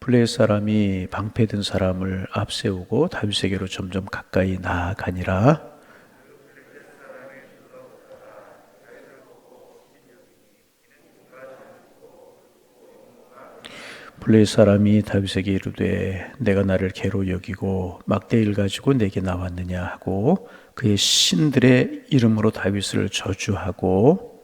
블레셋 사람이 방패든 사람을 앞세우고 다윗에게로 점점 가까이 나아가니라. 블레셋 사람이 다윗에게 이르되 내가 나를 개로 여기고 막대기를 가지고 내게 나왔느냐 하고 그의 신들의 이름으로 다윗을 저주하고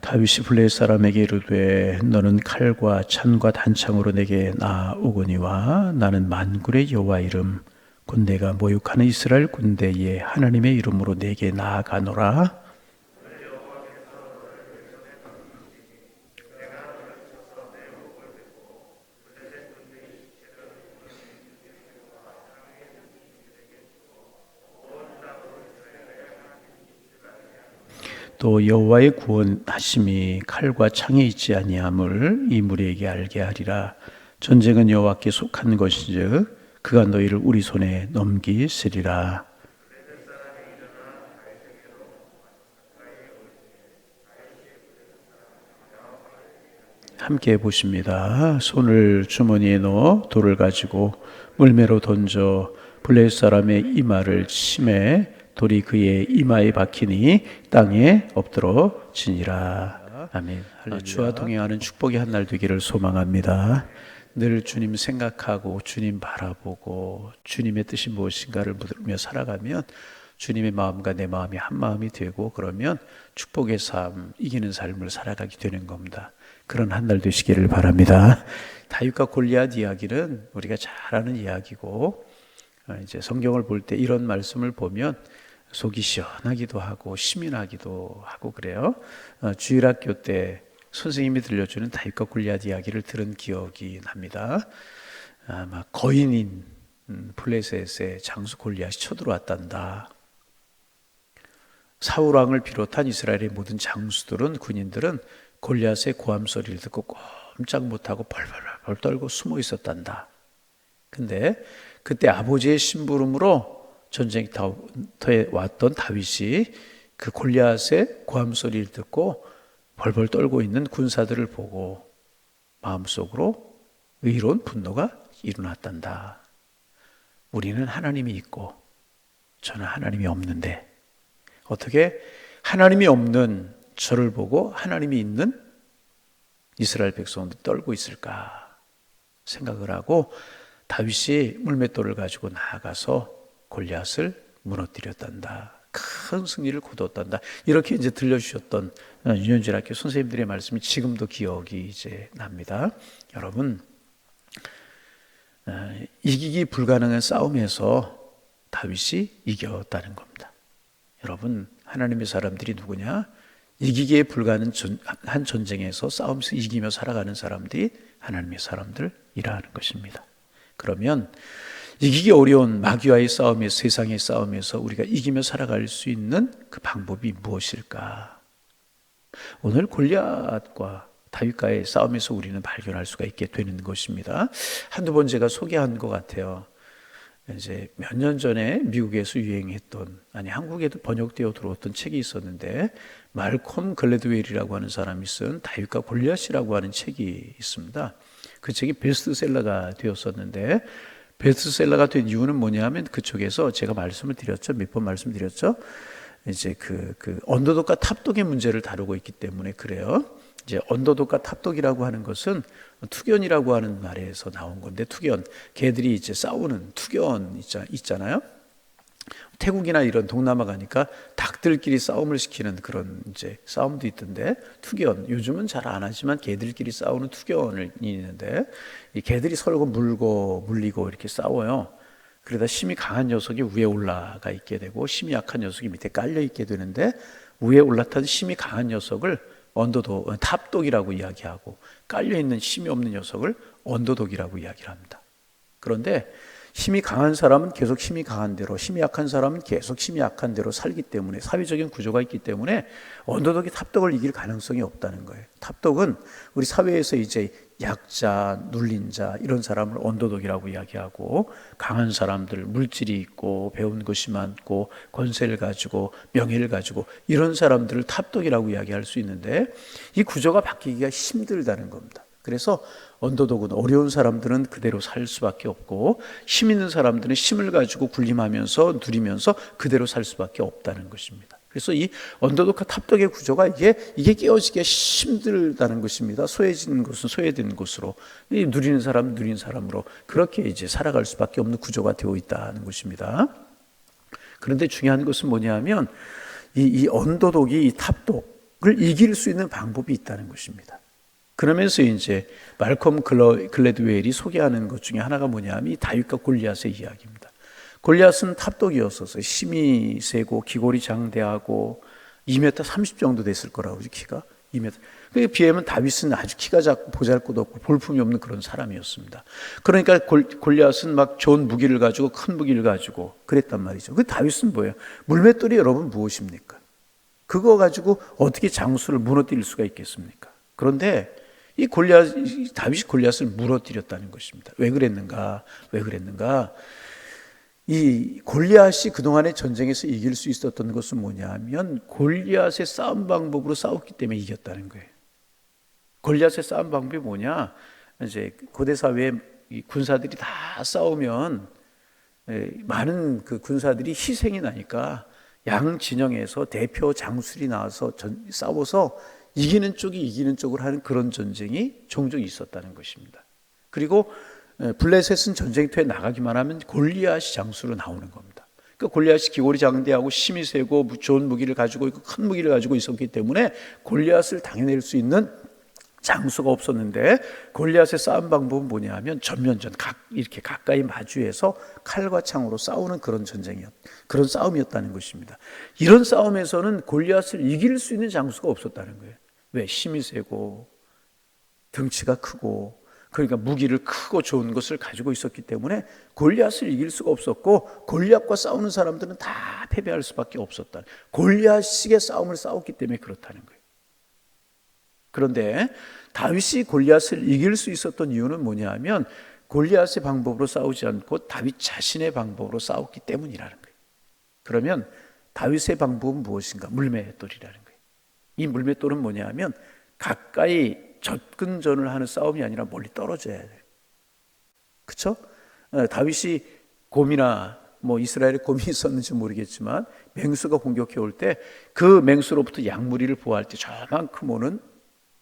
다윗이 블레셋 사람에게 이르되 너는 칼과 찬과 단창으로 내게 나오거니와 나는 만군의 여호와 이름 곧 내가 모욕하는 이스라엘 군대의 하나님의 이름으로 내게 나아가노라. 또 여호와의 구원하심이 칼과 창에 있지 아니함을 이 무리에게 알게 하리라. 전쟁은 여호와께 속한 것인즉 그가 너희를 우리 손에 넘기시리라. 함께 보십니다. 손을 주머니에 넣어 돌을 가지고 물매로 던져 블레셋 사람의 이마를 치매 돌이 그의 이마에 박히니 땅에 엎드러지니라. 아멘. 주와 동행하는 축복의 한 날 되기를 소망합니다. 늘 주님 생각하고 주님 바라보고 주님의 뜻이 무엇인가를 묻으며 살아가면 주님의 마음과 내 마음이 한 마음이 되고 그러면 축복의 삶, 이기는 삶을 살아가게 되는 겁니다. 그런 한 날 되시기를 바랍니다. 다윗과 골리앗 이야기는 우리가 잘 아는 이야기고 이제 성경을 볼 때 이런 말씀을 보면 속이 시원하기도 하고 힘이 나기도 하고 그래요. 주일학교 때 선생님이 들려주는 다윗과 골리앗 이야기를 들은 기억이 납니다. 아마 거인인 블레셋에 장수 골리앗이 쳐들어왔단다. 사울 왕을 비롯한 이스라엘의 모든 장수들은 군인들은 골리앗의 고함 소리를 듣고 꼼짝 못하고 벌벌 떨고 숨어 있었단다. 근데 그때 아버지의 심부름으로 전쟁터에 왔던 다윗이 그 골리앗의 고함 소리를 듣고 벌벌 떨고 있는 군사들을 보고 마음속으로 의로운 분노가 일어났단다. 우리는 하나님이 있고 저는 하나님이 없는데 어떻게 하나님이 없는 저를 보고 하나님이 있는 이스라엘 백성들 떨고 있을까 생각을 하고 다윗이 물맷돌을 가지고 나아가서 골리앗을 무너뜨렸단다. 큰 승리를 거두었단다. 이렇게 이제 들려주셨던 유년진학교 선생님들의 말씀이 지금도 기억이 이제 납니다. 여러분, 이기기 불가능한 싸움에서 다윗이 이겼다는 겁니다. 여러분, 하나님의 사람들이 누구냐? 이기기에 불가능한 한 전쟁에서 싸움에서 이기며 살아가는 사람들이 하나님의 사람들이라는 것입니다. 그러면 이기기 어려운 마귀와의 싸움에서 세상의 싸움에서 우리가 이기며 살아갈 수 있는 그 방법이 무엇일까? 오늘 골리앗과 다윗과의 싸움에서 우리는 발견할 수가 있게 되는 것입니다. 한두 번 제가 소개한 것 같아요. 이제 몇 년 전에 미국에서 유행했던, 아니 한국에도 번역되어 들어왔던 책이 있었는데 말콤 글래드웰이라고 하는 사람이 쓴 다윗과 골리앗이라고 하는 책이 있습니다. 그 책이 베스트셀러가 되었었는데 베스트셀러가 된 이유는 뭐냐면 그쪽에서 제가 말씀을 드렸죠. 몇 번 말씀드렸죠. 이제 그 언더독과 탑독의 문제를 다루고 있기 때문에 그래요. 이제 언더독과 탑독이라고 하는 것은 투견이라고 하는 말에서 나온 건데 투견, 개들이 이제 싸우는 투견 있잖아요. 태국이나 이런 동남아 가니까 닭들끼리 싸움을 시키는 그런 이제 싸움도 있던데 투견, 요즘은 잘 안 하지만 개들끼리 싸우는 투견이 있는데 이 개들이 서로 물리고 이렇게 싸워요. 그러다 힘이 강한 녀석이 위에 올라가 있게 되고 힘이 약한 녀석이 밑에 깔려 있게 되는데 위에 올라탄 힘이 강한 녀석을 탑독이라고 이야기하고 깔려있는 힘이 없는 녀석을 언더독이라고 이야기를 합니다. 그런데 힘이 강한 사람은 계속 힘이 강한 대로, 힘이 약한 사람은 계속 힘이 약한 대로 살기 때문에, 사회적인 구조가 있기 때문에 언더독이 탑독을 이길 가능성이 없다는 거예요. 탑독은 우리 사회에서 이제 약자, 눌린 자 이런 사람을 언더독이라고 이야기하고, 강한 사람들, 물질이 있고 배운 것이 많고 권세를 가지고 명예를 가지고 이런 사람들을 탑독이라고 이야기할 수 있는데, 이 구조가 바뀌기가 힘들다는 겁니다. 그래서 언더독은 어려운 사람들은 그대로 살 수밖에 없고, 힘 있는 사람들은 힘을 가지고 군림하면서 누리면서 그대로 살 수밖에 없다는 것입니다. 그래서 이 언더독과 탑독의 구조가 이게 깨어지기가 힘들다는 것입니다. 소외진 것은 소외된 곳으로, 이 누리는 사람 누린 사람으로 그렇게 이제 살아갈 수밖에 없는 구조가 되어 있다는 것입니다. 그런데 중요한 것은 뭐냐면 이 언더독이 이 탑독을 이길 수 있는 방법이 있다는 것입니다. 그러면서 이제 말콤 글래드웰이 소개하는 것 중에 하나가 뭐냐면 이 다윗과 골리앗의 이야기입니다. 골리앗은 탑독이었어서 힘이 세고 기골이 장대하고 2m 30 정도 됐을 거라고, 키가 2m. 그에 비하면 다윗은 아주 키가 작고 보잘것없고 볼품이 없는 그런 사람이었습니다. 그러니까 골리앗은 막 좋은 무기를 가지고 큰 무기를 가지고 그랬단 말이죠. 그 다윗은 뭐예요? 물맷돌이 여러분 무엇입니까? 그거 가지고 어떻게 장수를 무너뜨릴 수가 있겠습니까? 그런데 다윗이 골리앗을 무너뜨렸다는 것입니다. 왜 그랬는가? 이 골리앗이 그동안의 전쟁에서 이길 수 있었던 것은 뭐냐면 골리앗의 싸움 방법으로 싸웠기 때문에 이겼다는 거예요. 골리앗의 싸움 방법이 뭐냐? 이제 고대 사회에 군사들이 다 싸우면 많은 그 군사들이 희생이 나니까 양 진영에서 대표 장술이 나와서 싸워서 이기는 쪽이 이기는 쪽으로 하는 그런 전쟁이 종종 있었다는 것입니다. 그리고 블레셋은 전쟁터에 나가기만 하면 골리앗이 장수로 나오는 겁니다. 그러니까 골리앗이 기골이 장대하고 힘이 세고 좋은 무기를 가지고 있고 큰 무기를 가지고 있었기 때문에 골리앗을 당해낼 수 있는 장수가 없었는데, 골리앗의 싸움 방법은 뭐냐면 전면전, 이렇게 가까이 마주해서 칼과 창으로 싸우는 그런 그런 싸움이었다는 것입니다. 이런 싸움에서는 골리앗을 이길 수 있는 장수가 없었다는 거예요. 왜? 힘이 세고 덩치가 크고, 그러니까 무기를 크고 좋은 것을 가지고 있었기 때문에 골리앗을 이길 수가 없었고, 골리앗과 싸우는 사람들은 다 패배할 수밖에 없었다. 골리앗식의 싸움을 싸웠기 때문에 그렇다는 거예요. 그런데 다윗이 골리앗을 이길 수 있었던 이유는 뭐냐면 골리앗의 방법으로 싸우지 않고 다윗 자신의 방법으로 싸웠기 때문이라는 거예요. 그러면 다윗의 방법은 무엇인가? 물맷돌이라는 거예요. 이 물맷돌은 뭐냐면 가까이 접근전을 하는 싸움이 아니라 멀리 떨어져야 돼요. 그렇죠? 다윗이 곰이나 이스라엘에 곰이 있었는지 모르겠지만 맹수가 공격해 올 때 그 맹수로부터 양무리를 보호할 때 저만큼 오는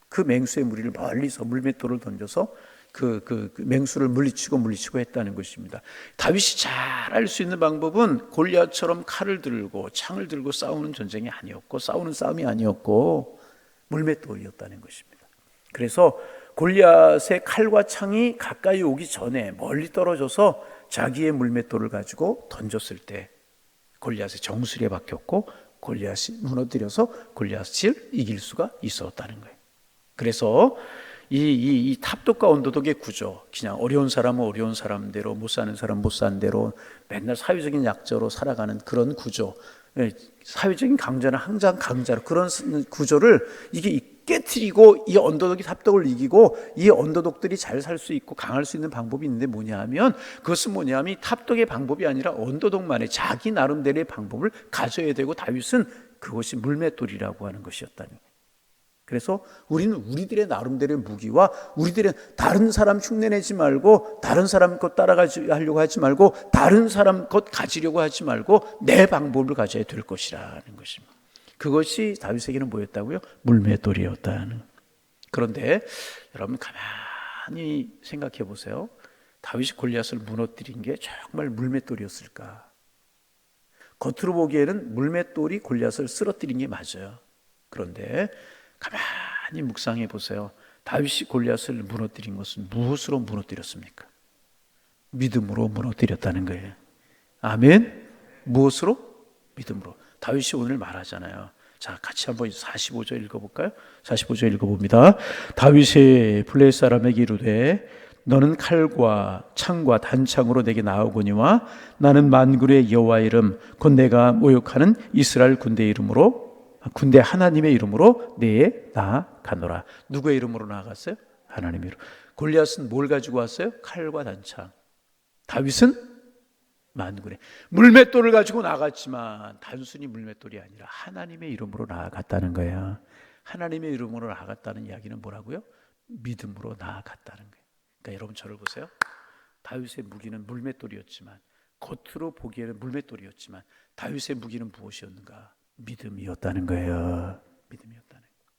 그 맹수의 무리를 멀리서 물맷돌을 던져서 그 맹수를 물리치고 했다는 것입니다. 다윗이 잘 알 수 있는 방법은 골리앗처럼 칼을 들고 창을 들고 싸우는 전쟁이 아니었고, 싸우는 싸움이 아니었고 물맷돌이었다는 것입니다. 그래서 골리앗의 칼과 창이 가까이 오기 전에 멀리 떨어져서 자기의 물맷돌을 가지고 던졌을 때 골리앗의 정수리에 박혔고 골리앗이 무너뜨려서 골리앗을 이길 수가 있었다는 거예요. 그래서 이 탑독과 언더독의 구조, 그냥 어려운 사람은 어려운 사람대로, 못 사는 사람 못 사는 대로 맨날 사회적인 약자로 살아가는 그런 구조, 사회적인 강자는 항상 강자로, 그런 구조를 이게 깨트리고 이 언더독이 탑독을 이기고 이 언더독들이 잘 살 수 있고 강할 수 있는 방법이 있는데 뭐냐면, 그것은 뭐냐면 이 탑독의 방법이 아니라 언더독만의 자기 나름대로의 방법을 가져야 되고, 다윗은 그것이 물맷돌이라고 하는 것이었다는 거예요. 그래서 우리는 우리들의 나름대로의 무기와 우리들의 다른 사람 흉내내지 말고, 다른 사람 것 따라가려고 하지 말고, 다른 사람 것 가지려고 하지 말고 내 방법을 가져야 될 것이라는 것입니다. 그것이 다윗에게는 뭐였다고요? 물맷돌이었다는. 그런데 여러분 가만히 생각해 보세요. 다윗이 골리앗을 무너뜨린 게 정말 물맷돌이었을까? 겉으로 보기에는 물맷돌이 골리앗을 쓰러뜨린 게 맞아요. 그런데 가만히 묵상해 보세요. 다윗이 골리앗을 무너뜨린 것은 무엇으로 무너뜨렸습니까? 믿음으로 무너뜨렸다는 거예요. 아멘. 무엇으로? 믿음으로. 다윗이 오늘 말하잖아요. 자, 같이 한번 45절 읽어볼까요? 45절 읽어봅니다. 다윗이 블레셋 사람에게 이르되 너는 칼과 창과 단창으로 내게 나오거니와 나는 만군의 여호와 이름 곧 내가 모욕하는 이스라엘 군대 이름으로, 군대 하나님의 이름으로 내에 나아가노라. 누구의 이름으로 나아갔어요? 하나님의 이름. 골리앗은 뭘 가지고 왔어요? 칼과 단창. 다윗은 만군의 물맷돌을 가지고 나갔지만 단순히 물맷돌이 아니라 하나님의 이름으로 나아갔다는 거야. 하나님의 이름으로 나아갔다는 이야기는 뭐라고요? 믿음으로 나아갔다는 거예요. 그러니까 여러분 저를 보세요. 다윗의 무기는 물맷돌이었지만, 겉으로 보기에는 물맷돌이었지만 다윗의 무기는 무엇이었는가? 믿음이었다는 거예요. 믿음이었다는 거예요.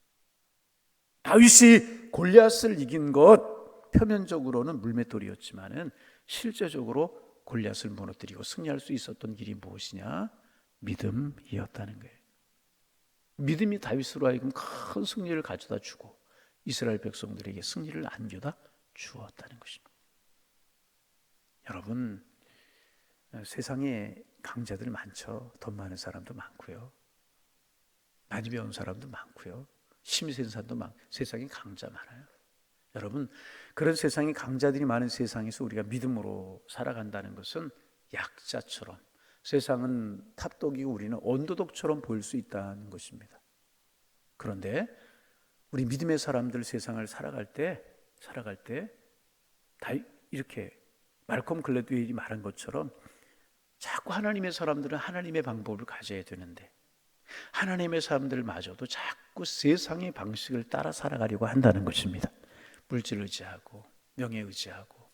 다윗이 골리앗을 이긴 것 표면적으로는 물맷돌이었지만은 실제적으로 골리앗을 무너뜨리고 승리할 수 있었던 길이 무엇이냐? 믿음이었다는 거예요. 믿음이 다윗으로 하여금 큰 승리를 가져다 주고 이스라엘 백성들에게 승리를 안겨다 주었다는 것입니다. 여러분, 세상에 강자들 많죠. 돈 많은 사람도 많고요, 많이 배운 사람도 많고요, 힘이 센 사람도 많고, 세상에 강자 많아요. 여러분, 그런 세상에 강자들이 많은 세상에서 우리가 믿음으로 살아간다는 것은 약자처럼, 세상은 탑독이고 우리는 언더독처럼 보일 수 있다는 것입니다. 그런데 우리 믿음의 사람들 세상을 살아갈 때 다 이렇게 말콤 글래드웰이 말한 것처럼 자꾸 하나님의 사람들은 하나님의 방법을 가져야 되는데 하나님의 사람들마저도 자꾸 세상의 방식을 따라 살아가려고 한다는 것입니다. 물질 의지하고 명예 의지하고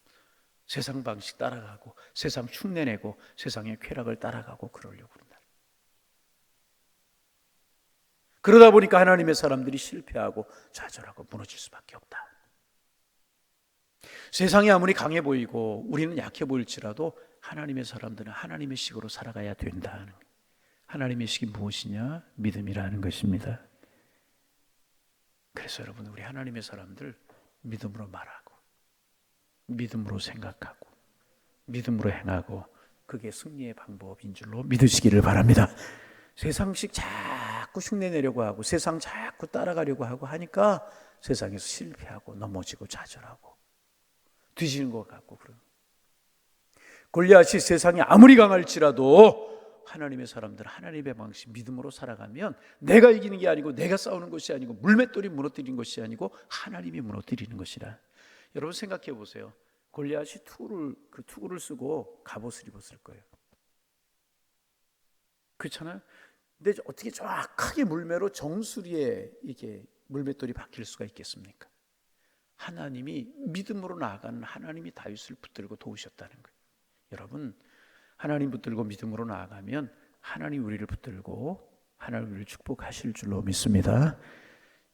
세상 방식 따라가고 세상 흉내내고 세상의 쾌락을 따라가고 그러려고 그런다. 그러다 보니까 하나님의 사람들이 실패하고 좌절하고 무너질 수밖에 없다. 세상이 아무리 강해 보이고 우리는 약해 보일지라도 하나님의 사람들은 하나님의 식으로 살아가야 된다는, 하나님의 식이 무엇이냐? 믿음이라는 것입니다. 그래서 여러분, 우리 하나님의 사람들 믿음으로 말하고 믿음으로 생각하고 믿음으로 행하고 그게 승리의 방법인 줄로 믿으시기를 바랍니다. 세상식 자꾸 흉내내려고 하고 세상 자꾸 따라가려고 하고 하니까 세상에서 실패하고 넘어지고 좌절하고 뒤지는 것 같고 그런. 골리앗이 세상이 아무리 강할지라도 하나님의 사람들 하나님의 방식 믿음으로 살아가면 내가 이기는 게 아니고 내가 싸우는 것이 아니고 물맷돌이 무너뜨리는 것이 아니고 하나님이 무너뜨리는 것이라. 여러분 생각해 보세요. 골리앗이 투구를 쓰고 갑옷을 입었을 거예요. 그렇잖아요. 근데 어떻게 정확하게 물매로 정수리에 이게 물맷돌이 박힐 수가 있겠습니까? 하나님이 믿음으로 나아가는 하나님이 다윗을 붙들고 도우셨다는 거예요. 여러분, 하나님 붙들고 믿음으로 나아가면 하나님 우리를 붙들고 하나님 우리를 축복하실 줄로 믿습니다.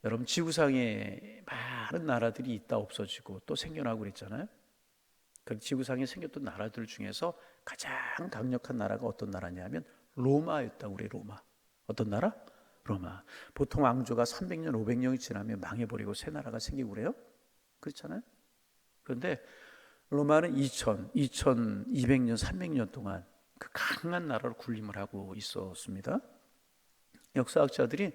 여러분, 지구상에 많은 나라들이 있다 없어지고 또 생겨나고 그랬잖아요. 그 지구상에 생겼던 나라들 중에서 가장 강력한 나라가 어떤 나라냐면 로마였다. 우리 로마. 어떤 나라? 로마. 보통 왕조가 300년 500년이 지나면 망해버리고 새 나라가 생기고 그래요. 그렇잖아요. 그런데 로마는 2200년 300년 동안 그 강한 나라로 군림을 하고 있었습니다. 역사학자들이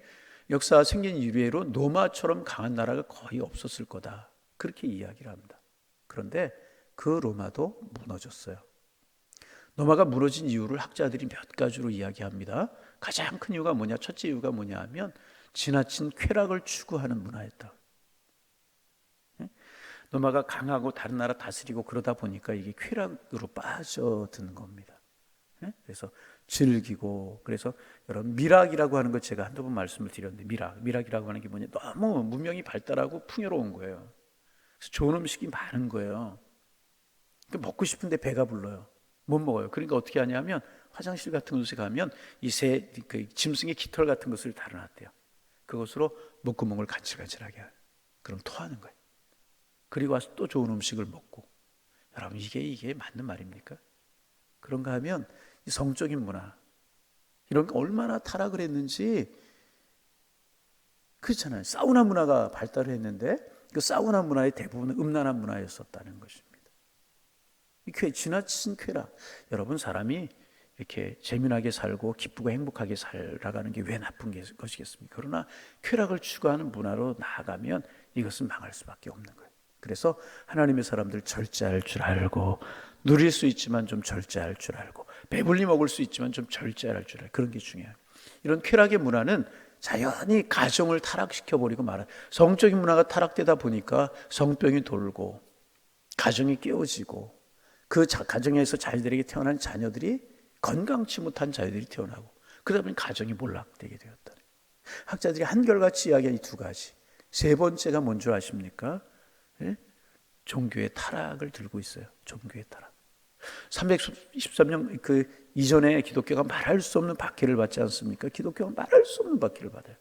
역사가 생긴 이래로 로마처럼 강한 나라가 거의 없었을 거다, 그렇게 이야기를 합니다. 그런데 그 로마도 무너졌어요. 로마가 무너진 이유를 학자들이 몇 가지로 이야기합니다. 가장 큰 이유가 뭐냐? 첫째 이유가 뭐냐 하면 지나친 쾌락을 추구하는 문화였다. 로마가 강하고 다른 나라 다스리고 그러다 보니까 이게 쾌락으로 빠져드는 겁니다. 그래서 즐기고, 그래서 여러분 미락이라고 하는 것 제가 한두 번 말씀을 드렸는데, 미락이라고 하는 게 뭐냐? 너무 문명이 발달하고 풍요로운 거예요. 그래서 좋은 음식이 많은 거예요. 먹고 싶은데 배가 불러요. 못 먹어요. 그러니까 어떻게 하냐면 화장실 같은 곳에 가면 이 짐승의 깃털 같은 것을 달아놨대요. 그것으로 목구멍을 간질간질하게 해요. 그럼 토하는 거예요. 그리고 와서 또 좋은 음식을 먹고. 여러분, 이게 맞는 말입니까? 그런가 하면 이 성적인 문화, 이런 게 얼마나 타락을 했는지. 그렇잖아요. 사우나 문화가 발달을 했는데 그 사우나 문화의 대부분은 음란한 문화였었다는 것입니다. 이 지나친 쾌락. 여러분, 사람이 이렇게 재미나게 살고 기쁘고 행복하게 살아가는 게 왜 나쁜 것이겠습니까? 그러나 쾌락을 추구하는 문화로 나아가면 이것은 망할 수밖에 없는 거예요. 그래서 하나님의 사람들 절제할 줄 알고, 누릴 수 있지만 좀 절제할 줄 알고, 배불리 먹을 수 있지만 좀 절제할 줄 알고, 그런 게 중요해요. 이런 쾌락의 문화는 자연히 가정을 타락시켜버리고 말아요. 성적인 문화가 타락되다 보니까 성병이 돌고 가정이 깨어지고 그 가정에서 자녀들에게 태어난 자녀들이 건강치 못한 자녀들이 태어나고 그러다 보니 가정이 몰락되게 되었다. 학자들이 한결같이 이야기한 이 두 가지. 세 번째가 뭔 줄 아십니까? 예? 종교의 타락을 들고 있어요. 종교의 타락. 313년 그 이전에 기독교가 말할 수 없는 박해를 받지 않습니까? 기독교가 말할 수 없는 박해를 받아요.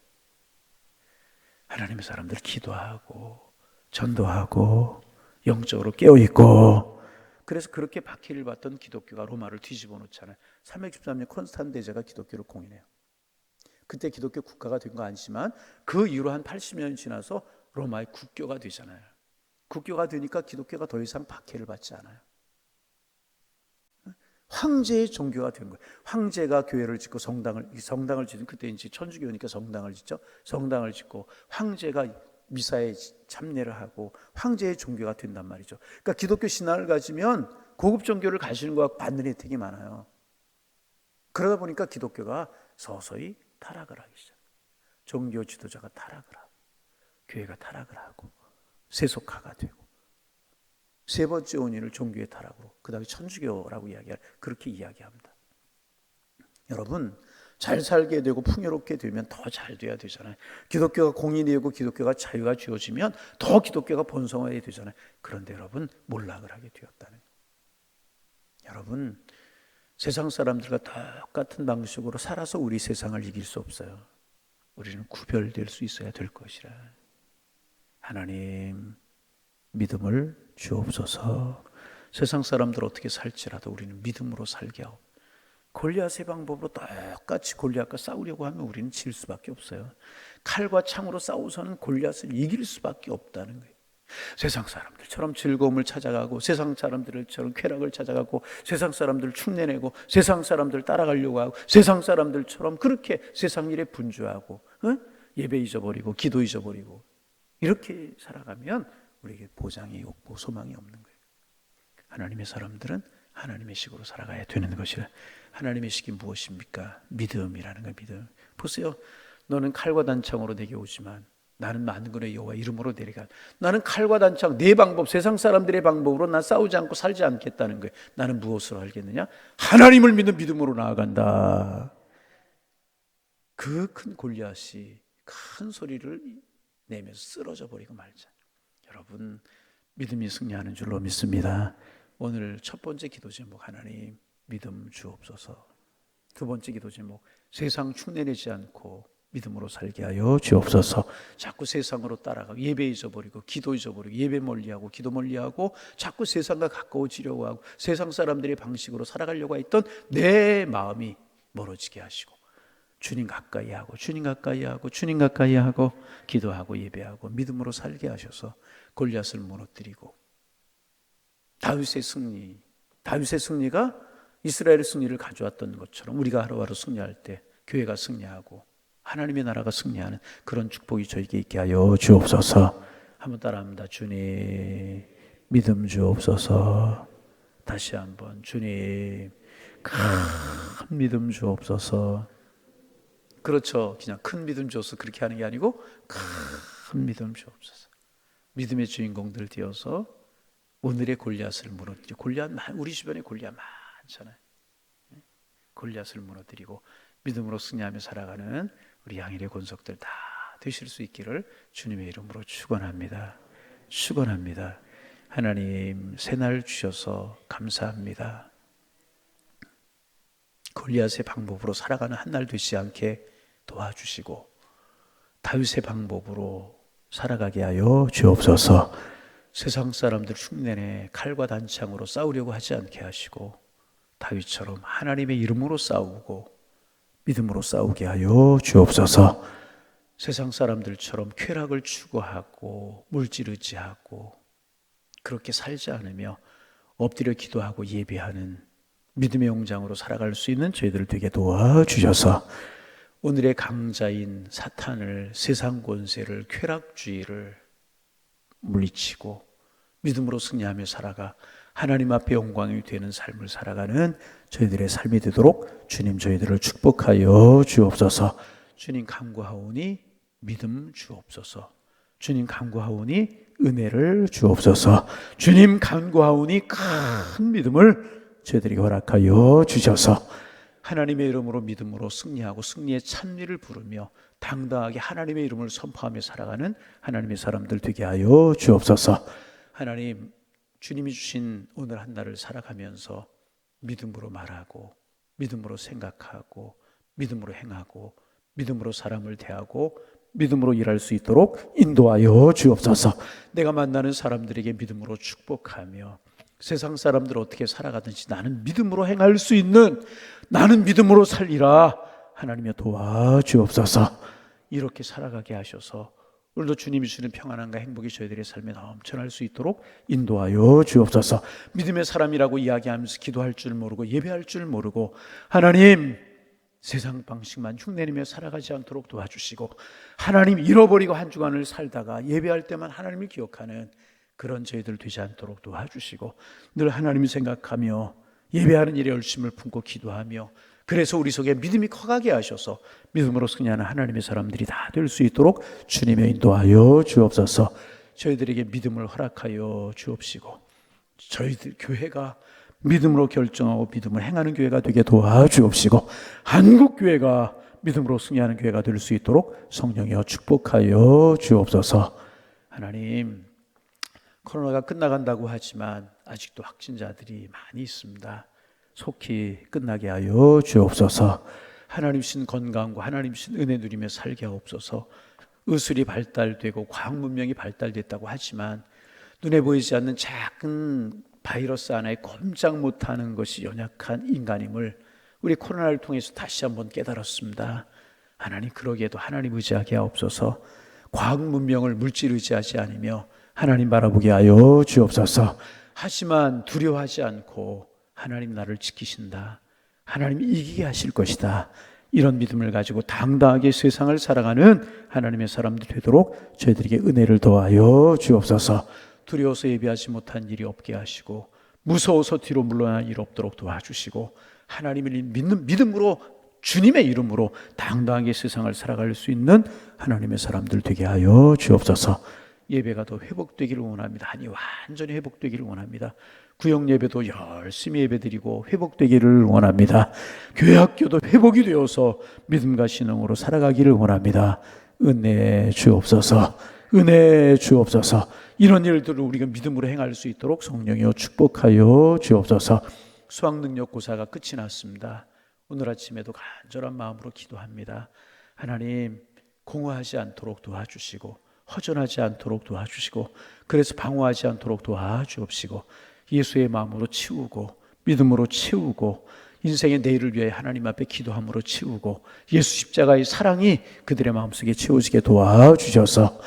하나님의 사람들 기도하고 전도하고 영적으로 깨어있고 그래서 그렇게 박해를 받던 기독교가 로마를 뒤집어 놓잖아요. 313년 콘스탄 대제가 기독교를 공인해요. 그때 기독교 국가가 된 거 아니지만 그 이후로 한 80년 지나서 로마의 국교가 되잖아요. 국교가 되니까 기독교가 더 이상 박해를 받지 않아요. 황제의 종교가 된 거예요. 황제가 교회를 짓고 성당을 짓는 그때 이제 천주교니까 성당을 짓죠. 성당을 짓고 황제가 미사에 참여를 하고 황제의 종교가 된단 말이죠. 그러니까 기독교 신앙을 가지면 고급 종교를 가지는 것과 받는 혜택이 많아요. 그러다 보니까 기독교가 서서히 타락을 하기 시작. 종교 지도자가 타락을 하고 교회가 타락을 하고 세속화가 되고 세 번째 원인을 종교의 타락으로 그 다음에 천주교라고 그렇게 이야기합니다. 여러분 잘 살게 되고 풍요롭게 되면 더 잘 돼야 되잖아요. 기독교가 공인이 되고 기독교가 자유가 주어지면 더 기독교가 번성해야 되잖아요. 그런데 여러분 몰락을 하게 되었다는 거예요. 여러분 세상 사람들과 똑같은 방식으로 살아서 우리 세상을 이길 수 없어요. 우리는 구별될 수 있어야 될 것이라. 하나님 믿음을 주옵소서. 세상 사람들 어떻게 살지라도 우리는 믿음으로 살게 하고 골리앗의 방법으로 똑같이 골리앗과 싸우려고 하면 우리는 질 수밖에 없어요. 칼과 창으로 싸우서는 골리앗을 이길 수밖에 없다는 거예요. 세상 사람들처럼 즐거움을 찾아가고 세상 사람들처럼 쾌락을 찾아가고 세상 사람들을 흉내내고 세상 사람들 따라가려고 하고 세상 사람들처럼 그렇게 세상 일에 분주하고 예배 잊어버리고 기도 잊어버리고 이렇게 살아가면 우리에게 보장이 없고 소망이 없는 거예요. 하나님의 사람들은 하나님의 식으로 살아가야 되는 것이라. 하나님의 식이 무엇입니까? 믿음이라는 거예요. 믿음. 보세요. 너는 칼과 단창으로 내게 오지만 나는 만군의 여호와 이름으로 내려가. 나는 칼과 단창 내 방법 세상 사람들의 방법으로 난 싸우지 않고 살지 않겠다는 거예요. 나는 무엇으로 알겠느냐? 하나님을 믿는 믿음으로 나아간다. 그 큰 골리앗이 큰 소리를 내면서 쓰러져 버리고 말자. 여러분 믿음이 승리하는 줄로 믿습니다. 오늘 첫 번째 기도 제목 하나님 믿음 주옵소서. 두 번째 기도 제목 세상 흉내내지 않고 믿음으로 살게 하여 주옵소서. 자꾸 세상으로 따라가고 예배 잊어버리고 기도 잊어버리고 예배 멀리하고 기도 멀리하고 자꾸 세상과 가까워지려고 하고 세상 사람들의 방식으로 살아가려고 했던 내 마음이 멀어지게 하시고 주님 가까이 하고 주님 가까이 하고 주님 가까이 하고 기도하고 예배하고 믿음으로 살게 하셔서 골리앗을 무너뜨리고 다윗의 승리가 이스라엘의 승리를 가져왔던 것처럼 우리가 하루하루 승리할 때 교회가 승리하고 하나님의 나라가 승리하는 그런 축복이 저에게 있게 하여 주옵소서. 한번 따라합니다. 주님 믿음 주옵소서. 다시 한번 주님 큰 믿음 주옵소서. 그렇죠. 그냥 큰 믿음 주옵소서 그렇게 하는 게 아니고 큰 믿음 주옵소서. 믿음의 주인공들 되어서 오늘의 골리앗을 무너뜨리고 우리 주변에 골리앗 많잖아요. 골리앗을 무너뜨리고 믿음으로 승리하며 살아가는 우리 양일의 권속들 다 되실 수 있기를 주님의 이름으로 축원합니다. 축원합니다. 하나님 새날 주셔서 감사합니다. 골리앗의 방법으로 살아가는 한 날 되지 않게 도와주시고 다윗의 방법으로 살아가게 하여 주옵소서. 세상 사람들 흉내내 칼과 단창으로 싸우려고 하지 않게 하시고 다윗처럼 하나님의 이름으로 싸우고 믿음으로 싸우게 하여 주옵소서. 세상 사람들처럼 쾌락을 추구하고 물질 의지하고 그렇게 살지 않으며 엎드려 기도하고 예배하는 믿음의 용장으로 살아갈 수 있는 저희들을 되게 도와주셔서 오늘의 강자인 사탄을 세상 권세를 쾌락주의를 물리치고 믿음으로 승리하며 살아가 하나님 앞에 영광이 되는 삶을 살아가는 저희들의 삶이 되도록 주님 저희들을 축복하여 주옵소서. 주님 간구하오니 믿음 주옵소서. 주님 간구하오니 은혜를 주옵소서. 주님 간구하오니 큰 믿음을 저희들에게 허락하여 주셔서 하나님의 이름으로 믿음으로 승리하고 승리의 찬미를 부르며 당당하게 하나님의 이름을 선포하며 살아가는 하나님의 사람들 되게 하여 주옵소서. 하나님, 주님이 주신 오늘 한 날을 살아가면서 믿음으로 말하고 믿음으로 생각하고 믿음으로 행하고 믿음으로 사람을 대하고 믿음으로 일할 수 있도록 인도하여 주옵소서. 내가 만나는 사람들에게 믿음으로 축복하며 세상 사람들 어떻게 살아가든지 나는 믿음으로 행할 수 있는, 나는 믿음으로 살리라 하나님여 도와주옵소서. 이렇게 살아가게 하셔서 오늘도 주님이 주는 평안함과 행복이 저희들의 삶에 넘쳐날 수 있도록 인도하여 주옵소서. 믿음의 사람이라고 이야기하면서 기도할 줄 모르고 예배할 줄 모르고 하나님 세상 방식만 흉내내며 살아가지 않도록 도와주시고 하나님 잃어버리고 한 주간을 살다가 예배할 때만 하나님을 기억하는 그런 저희들 되지 않도록 도와주시고 늘 하나님을 생각하며 예배하는 일에 열심을 품고 기도하며 그래서 우리 속에 믿음이 커가게 하셔서 믿음으로 승리하는 하나님의 사람들이 다 될 수 있도록 주님의 인도하여 주옵소서. 저희들에게 믿음을 허락하여 주옵시고 저희들 교회가 믿음으로 결정하고 믿음을 행하는 교회가 되게 도와주옵시고 한국 교회가 믿음으로 승리하는 교회가 될 수 있도록 성령이여 축복하여 주옵소서. 하나님, 코로나가 끝나간다고 하지만 아직도 확진자들이 많이 있습니다. 속히 끝나게 하여 주옵소서. 하나님 신 건강과 하나님 신 은혜 누리며 살게 하옵소서. 의술이 발달되고 과학 문명이 발달됐다고 하지만 눈에 보이지 않는 작은 바이러스 하나에 꼼짝 못하는 것이 연약한 인간임을 우리 코로나를 통해서 다시 한번 깨달았습니다. 하나님, 그러기에도 하나님 의지하게 하옵소서. 과학 문명을 물질 의지하지 않으며 하나님 바라보게 하여 주옵소서. 하지만 두려워하지 않고 하나님 나를 지키신다, 하나님이 이기게 하실 것이다, 이런 믿음을 가지고 당당하게 세상을 살아가는 하나님의 사람들 되도록 저희들에게 은혜를 더하여 주옵소서. 두려워서 예배하지 못한 일이 없게 하시고 무서워서 뒤로 물러난 일 없도록 도와주시고 하나님을 믿는 믿음으로 주님의 이름으로 당당하게 세상을 살아갈 수 있는 하나님의 사람들 되게 하여 주옵소서. 예배가 더 회복되기를 원합니다. 아니, 완전히 회복되기를 원합니다. 구역 예배도 열심히 예배드리고 회복되기를 원합니다. 교회 학교도 회복이 되어서 믿음과 신앙으로 살아가기를 원합니다. 은혜 주옵소서. 은혜 주옵소서. 이런 일들을 우리가 믿음으로 행할 수 있도록 성령이여 축복하여 주옵소서. 수학능력고사가 끝이 났습니다. 오늘 아침에도 간절한 마음으로 기도합니다. 하나님, 공허하지 않도록 도와주시고 허전하지 않도록 도와주시고 그래서 방어하지 않도록 도와주옵시고 예수의 마음으로 치우고 믿음으로 치우고 인생의 내일을 위해 하나님 앞에 기도함으로 치우고 예수 십자가의 사랑이 그들의 마음속에 채워지게 도와주셔서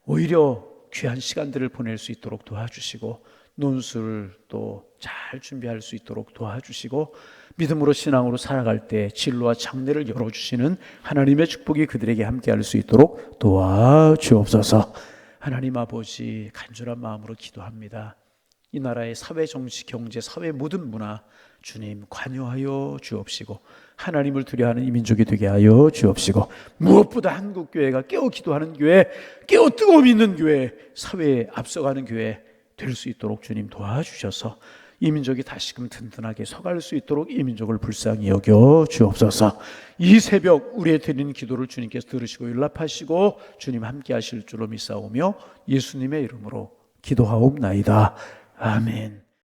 오히려 귀한 시간들을 보낼 수 있도록 도와주시고 논술을 또 잘 준비할 수 있도록 도와주시고 믿음으로 신앙으로 살아갈 때 진로와 장래를 열어주시는 하나님의 축복이 그들에게 함께할 수 있도록 도와주옵소서. 하나님 아버지, 간절한 마음으로 기도합니다. 이 나라의 사회, 정치, 경제, 사회 모든 문화 주님 관여하여 주옵시고 하나님을 두려워하는 이 민족이 되게 하여 주옵시고 무엇보다 한국교회가 깨어 기도하는 교회, 깨어 뜨거움 있는 교회, 사회에 앞서가는 교회 될 수 있도록 주님 도와주셔서 이 민족이 다시금 든든하게 서갈 수 있도록 이 민족을 불쌍히 여겨 주옵소서. 이 새벽 우리의 드리는 기도를 주님께서 들으시고 율납하시고 주님 함께 하실 줄로 믿사오며 예수님의 이름으로 기도하옵나이다. 아멘.